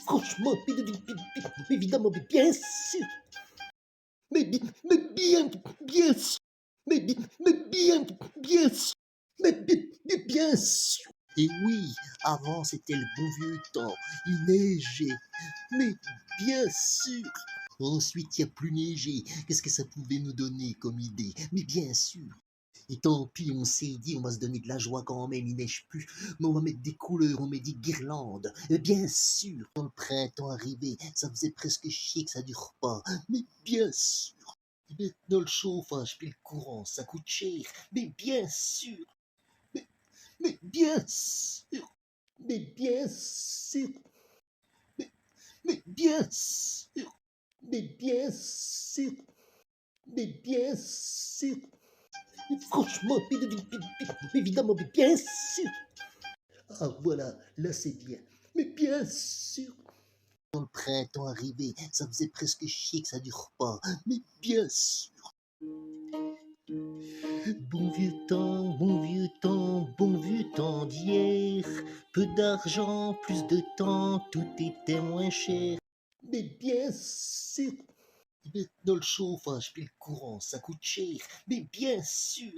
Franchement, évidemment, mais bien sûr. Bien sûr. Bien sûr. Bien sûr. Et oui, avant c'était le bon vieux temps, il neigeait, mais bien sûr. Ensuite, il n'y a plus neigé. Qu'est-ce que ça pouvait nous donner comme idée? Mais bien sûr. Et tant pis, on s'est dit, on va se donner de la joie quand même, il neige plus. Mais on va mettre des couleurs, on met des guirlandes. Et bien sûr, quand le printemps arrivait, ça faisait presque chier que ça dure pas. Mais bien sûr. Et maintenant, le chauffage puis le courant, ça coûte cher. Mais bien sûr. Mais, mais bien sûr. Mais bien sûr. Mais, mais bien sûr. Mais bien sûr. Mais bien sûr. Franchement, évidemment, mais bien sûr. Ah voilà, là c'est bien. Mais bien sûr. Quand le printemps arrivait, ça faisait presque chier que ça dure pas. Mais bien sûr. Bon vieux temps, bon vieux temps, bon vieux temps d'hier. Peu d'argent, plus de temps, tout était moins cher. Mais bien sûr. Maintenant le chauffage puis le courant, ça coûte cher. Mais bien sûr.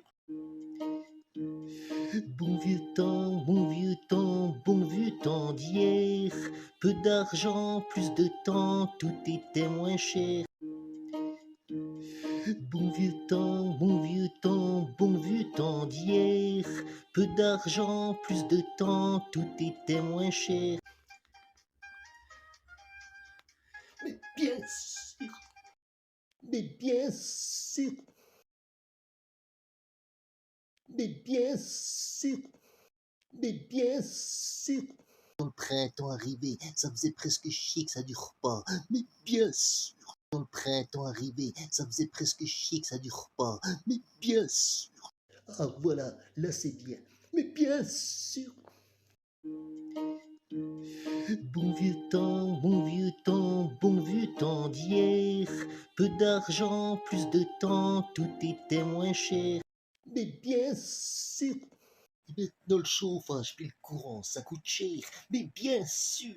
Bon vieux temps, bon vieux temps, bon vieux temps d'hier. Peu d'argent, plus de temps, tout était moins cher. Bon vieux temps, bon vieux temps, bon vieux temps d'hier. Peu d'argent, plus de temps, tout était moins cher. Mais bien sûr. Mais bien sûr. Mais bien sûr. Mais bien sûr. Quand le printemps arrivait, ça faisait presque chier que ça dure pas. Mais bien sûr. Quand le printemps arrivait, ça faisait presque chier que ça dure pas. Mais bien sûr. Ah voilà, là c'est bien. Mais bien sûr. Bon vieux temps, bon vieux temps, bon vieux temps d'hier. Peu d'argent, plus de temps, tout était moins cher. Mais bien sûr. Maintenant le chauffage puis le courant, ça coûte cher. Mais bien sûr.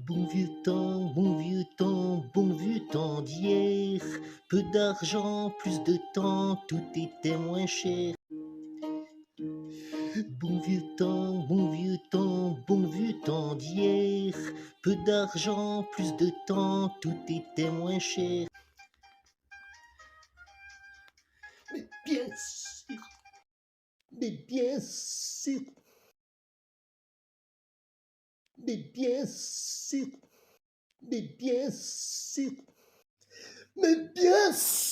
Bon vieux temps, bon vieux temps, bon vieux temps d'hier. Peu d'argent, plus de temps, tout était moins cher. Bon vieux temps, bon vieux temps, bon vieux temps d'hier. Peu d'argent, plus de temps, tout était moins cher. Mais bien sûr. Mais bien sûr. Mais bien sûr. Mais bien sûr. Mais bien sûr.